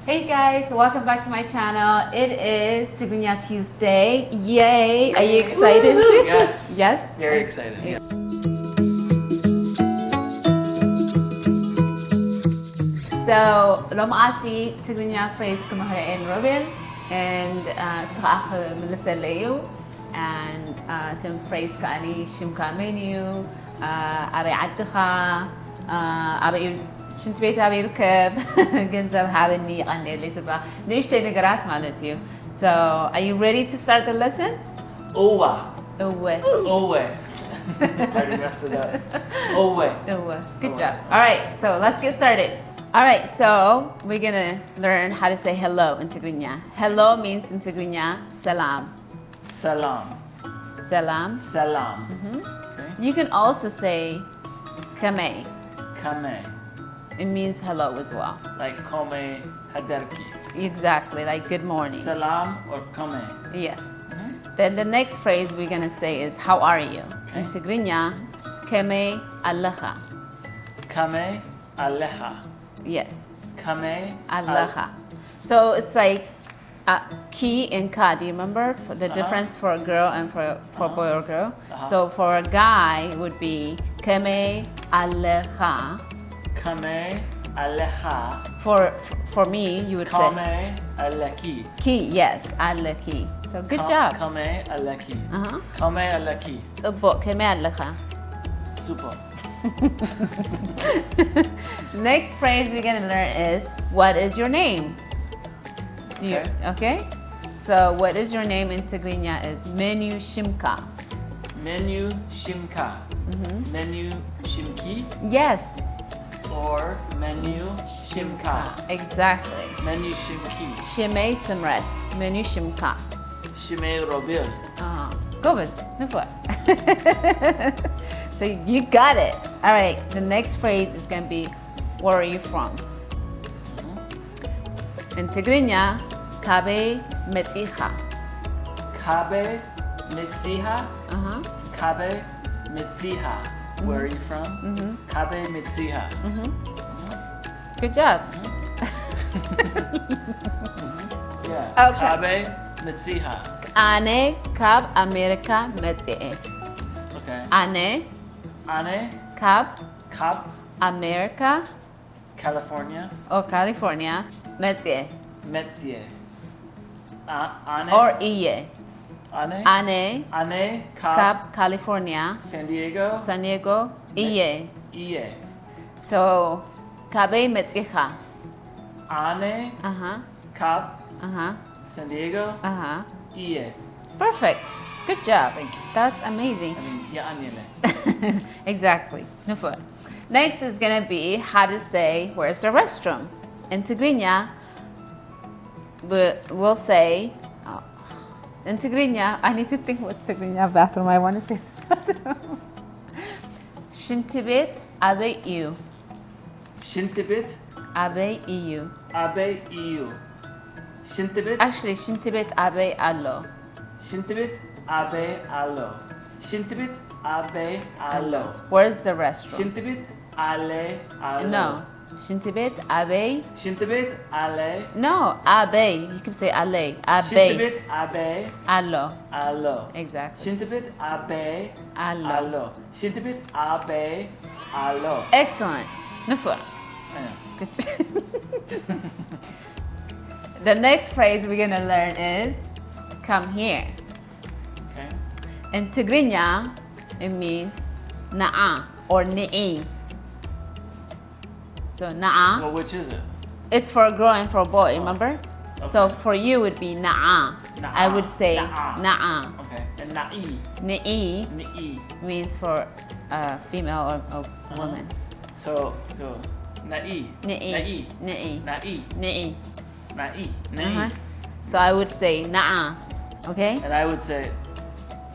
Hey guys, welcome back to my channel. It is Tigrinya Tuesday. Yay! Are you excited? Yes. Yes? Very excited. Yeah. So, lomati Tigrinya phrase kumahara en Robin and suha Melissa Leo and tim phrase kani SHIMKA MENYU أبي عتخا أبي شنت بيت أبي ركب جنزب حابني غني اللي تبغى نشتري نقرات مالتيو. So, are you ready to start the lesson? Owa. Owe. Owe. Already messed it up. Owe. Owe. Good job. All right, so let's get started. All right, so we're gonna learn how to say hello in Tigrinya. Hello means in Tigrinya SELAM. Salam. SELAM. Salam. Okay. You can also say KABEY. Kame. It means hello as well. Like kome haderki. Exactly, like good morning. Salam or kame. Yes. Then the next phrase we're gonna say is how are you? In Okay. Tigrinya, KABEY Allaha. Kame aleha. Yes, Kame Allaha. So it's like ki and ka. Do you remember the difference for a girl and for a boy or girl? So for a guy it would be KABEY Allaha. Kame aleha. For me, you would say Kame aleki. ki. Yes, Allaki. So good job. Kame aleki. Uh-huh. Kame aleki. So book KABEY Allaha. Super. Next phrase we're gonna learn is what is your name? Do you okay? So what is your name in Tigrinya is MENYU SHIMKA. MENYU SHIMKA. MENYU SHIMKI Yes. or MENYU SHIMKA. Exactly. MENYU SHIMKI. Semret. MENYU SHIMKA. Shime Robil. Go Biz. So you got it. All right. The next phrase is gonna be where are you from? In Tigrinya, KABEY METSIKA. KABEY METSIYE. Uh-huh. KABEY METSIYE. Where are you from? KABEY METSIYE. Good job. Yeah. Okay. KABEY METSIYE. Ane Kab America METSIYE. Okay. Ane Ane Kab Kap America California. or California METSIYE. METSIYE. Ane Or Iye. Ane Ane Kap Kab California, San Diego. San Diego, Iye. Iye. So KABEY METSIKA. Ane Uh-huh. Kap Uh-huh. San Diego. Uh-huh. Iye. Perfect. Good job. Thank you. That's amazing. Ya'anyele. Exactly. Nufur. Next is gonna be how to say where's the restroom. In Tigrinya, we'll say in Tigrinya, I need to think what's Tigrinya bathroom. I want to say Shintibit Abe Iu. Shintibit Abe Iu. Abe Iu. Shintibit Actually, Shintibit Abe Allo. Shintibit Abe Allo. Shintibit Abe Allo. Where's the restroom? Shintibit Ale Allo. No. Shintibit Abe. Shintibit Ale. No, Abe. You can say Ale. Abe. Shintibit Abe Allo. Allo. Exactly. Shintibit Abe Allo. Allo. Shintibit Abe Allo. Excellent. Nufur. Yeah. Good. The next phrase we're gonna learn is come here. Okay. In Tigrinya, it means na'a or ni'i. So na'a, Well, which is it? it's for a girl and for a boy, remember? So for you it would be na'a. I would say na'a. Okay. And Na'i. Ni'i Ni'i. means for a female or a woman. So go. Na'i. Ni'i. Na'i. Ni'i. Na'i. Ni'i. Na'i. Na'i. Uh-huh. So I would say na'a. Okay? And I would say,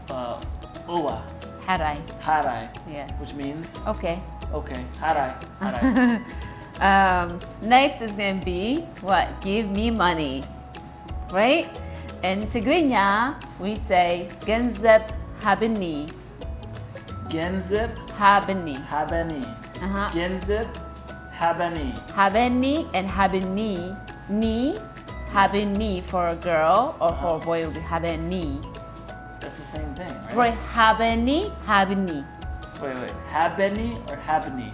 Owa. Harai. Harai. Yes. Which means, Okay. okay, Harai. Harai. Next is going to be what? Give me money. Right? In Tigrinya, we say GENZEB HABNI. GENZEB HABNI. HABENI. Uh-huh. GENZEB HABENI. HABENI and HABNI Ni, HABENI for a girl, or for a boy will be HABENI. That's the same thing, right? Right, HABENI, HABNI. Wait. HABENI or HABNI?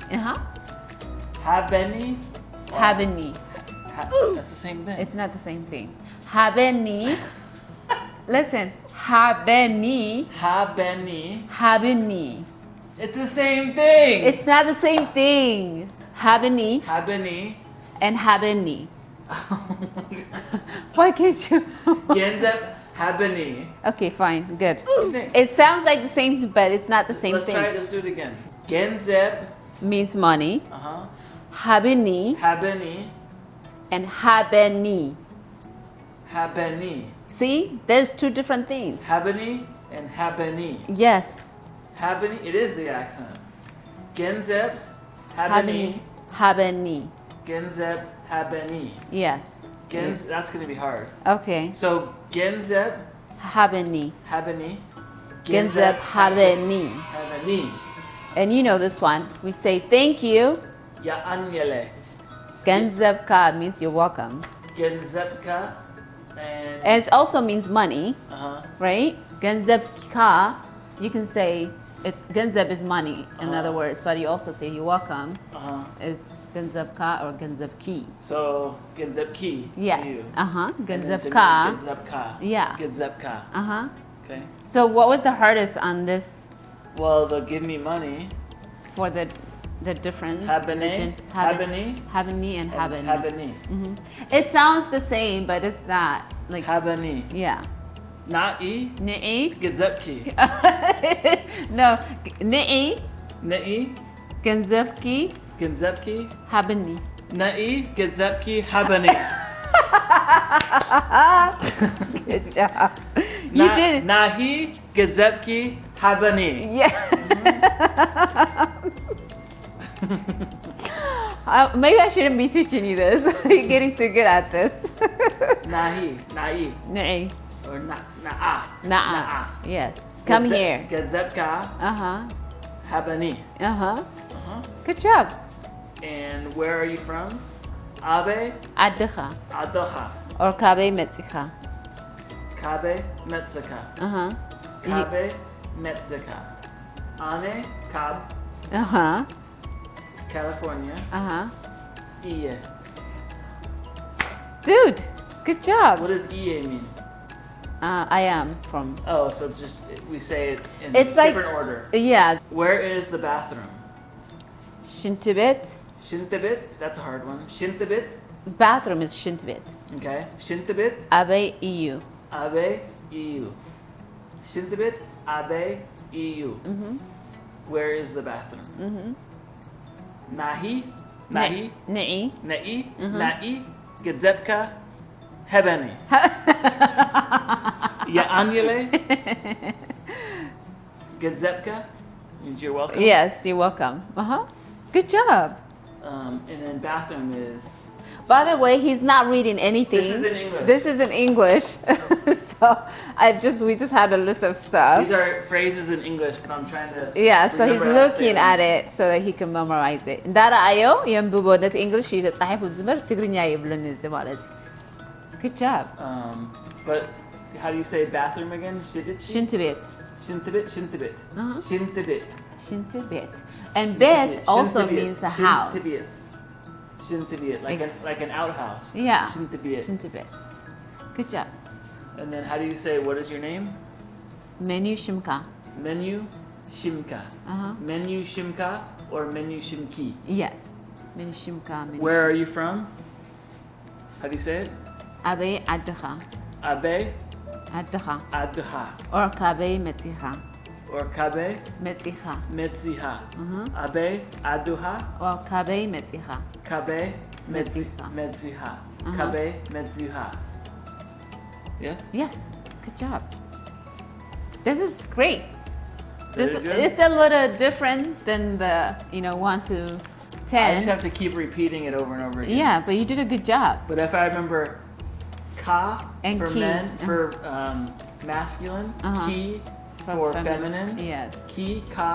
HABENI? or HABENI. That's the same thing. It's not the same thing. HABENI. Listen, HABENI, HABENI. HABENI. It's the same thing. It's not the same thing. HABENI HABENI. and HABENI. Why can't you? GENZEB HABENI. Okay, fine, good. Okay. It sounds like the same, but it's not the same Let's thing. try it. Let's do it again. GENZEB. Means money. Uh-huh. HABENI HABENI. and HABENI. HABENI. See, there's two different things. HABENI and HABENI. Yes. HABENI. It is the accent. GENZEB HABENI. HABENI. HABENI. GENZEB HABENI. Yes. That's going to be hard. Okay. So GENZEB HABENI. HABENI. GENZEB HABENI. HABENI. And you know this one. We say thank you. YEGENIYELEY. GENZEBka means you're welcome. GENZEBka. And And it also means money, uh-huh. right? GENZEBka, you can say it's GENZEB is money, in other words, but you also say you're welcome Uh-huh. is GENZEBka or GENZEBki. So GENZEBki. Yes. To you. Uh-huh. And then to me, GENZEBka. GENZEBka. Yeah. GENZEBka. Uh-huh. Okay. So what was the hardest on this Well, they'll give me money. for the different HABENI. HABENI. HABENI and HABENI. HABENI. It sounds the same, but it's not. Like HABENI. yeah. Na'i. Ni'i. GENZEBki. No. Ni'i. Na'i. GENZEBki. GENZEBki. HABENI. Na'i. GENZEBki. HABENI. Good job. You did. Nahi. GENZEBki. HABENI. Yeah. Maybe I shouldn't be teaching you this. You're getting too good at this. Nahi. Na'i. Ni'i. Or na'a. Na'a. Yes. Come here. GENZEBka. Uh-huh. HABENI. Uh-huh. Uh-huh. Good job. And where are you from? Abe. Adha. Adoha. Or KABEY METSIKA. KABEY METSIKA. Uh-huh. KABEY METSIKA. Ane. Kab. Uh-huh. California. Uh-huh. Iye. Dude, good job. What does Iye mean? I am from. Oh, so it's just, we say it in It's like- different order. Yeah. Where is the bathroom? Shintibet. Shintibit. That's a hard one. Shintibit. Bathroom is Shintibet. Okay. Shintibit. Abe EU. Abe. EU. Shintibit. Abe. EU. Where is the bathroom? Nahi. Nahi. Ni'i. Na'i. Na'i. GENZEBka. HABENI. YEGENIYELEY. GENZEBka means you're welcome. Yes, you're welcome. Uh-huh. Good job. And then bathroom is. By the way, he's not reading anything. This is in English. This is in English. So we just had a list of stuff. These are phrases in English, but I'm trying to. Yeah, so he's remember how to say looking them. at it so that he can memorize it. እንዳረአየው የንብቦ ነት English የተጻፈው ዝምር ትግርኛ ይብሉን እዚህ ማለት. Good job. But how do you say bathroom again? Shintibit. Shintibet. Shintibit. Shintibit. Uh-huh. Shintibit. Shintibet. And bet also means a house. Shintibit. Shintibit. Like an outhouse. Yeah. Shintibit. Shintibet. Good job. And then how do you say what is your name? MENYU SHIMKA. MENYU SHIMKA. Uh-huh. MENYU SHIMKA or MENYU SHIMKI? Yes. MENYU SHIMKA. Where are you from? How do you say it? Abe Adha. Abe Adha. Adha. Or KABEY METSIKA. Or KABEY METSIKA. METSIYE. Abe Aduha. Or KABEY METSIKA. KABEY METSIYE. METSIYE. KABEY METSIYE. Yes? Yes. Good job. This is great. Very good. It's a little different than the 1 to 10. I just have to keep repeating it over and over again. Yeah, but you did a good job. But if I remember ka And for ki. men, for masculine, ki for feminine, Yes. ki ka,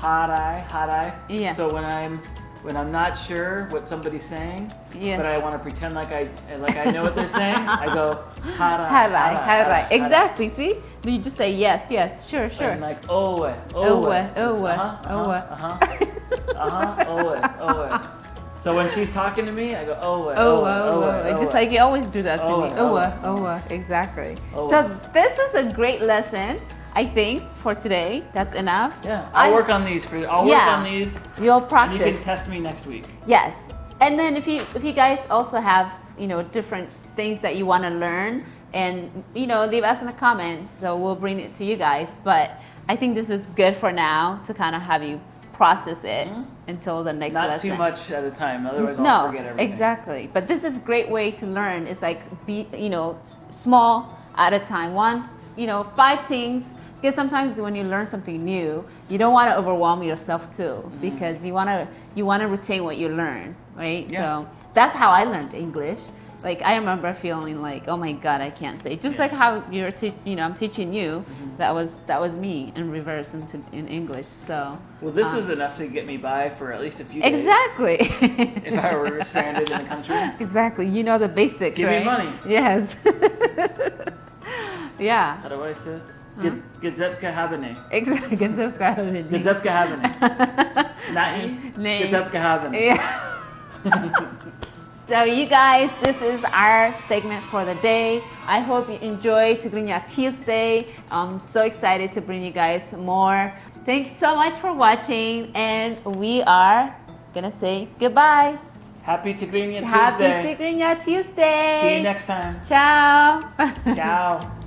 harai, harai. Yeah. So when I'm when I'm not sure what somebody's saying, Yes. but I want to pretend like I know what they're saying, I go hara, Harai. Exactly. See? You just say yes, yes, sure, sure. And like owe, owe. So when she's talking to me, I go owe. Just like you always do that to me. Exactly. So this was a great lesson, I think, for today. That's enough. Yeah, I'll work on these. You'll You'll And practice. you can test me next week. Yes. And then if you guys also have, different things that you want to learn, and leave us in the comments, so we'll bring it to you guys. But I think this is good for now to kind of have you process it until the next lesson. Not too much at a time, otherwise I'll forget everything. Exactly. But this is a great way to learn. It's like small at a time. 5 things. Because sometimes when you learn something new, you don't want to overwhelm yourself too, because you want to retain what you learn, right? Yeah. So that's how I learned English. Like I remember feeling like, oh my God, I can't say. Just like how I'm teaching you. That was me in reverse in English. So. Well, this is enough to get me by for at least a few days. Exactly. If I were stranded in the country. Exactly. You know the basics, Give right? me money. Yes. Yeah. How do I say it? GENZEB HABENI. Exactly. GENZEB HABENI. GENZEB HABENI. Na'i. GENZEB HABENI. Yeah. So you guys, this is our segment for the day. I hope you enjoyed Tigrinya Tuesday. I'm so excited to bring you guys more. Thanks so much for watching, and we are gonna say goodbye. Happy Tigrinya Tuesday. Happy Tigrinya Tuesday. See you next time. Ciao. Ciao.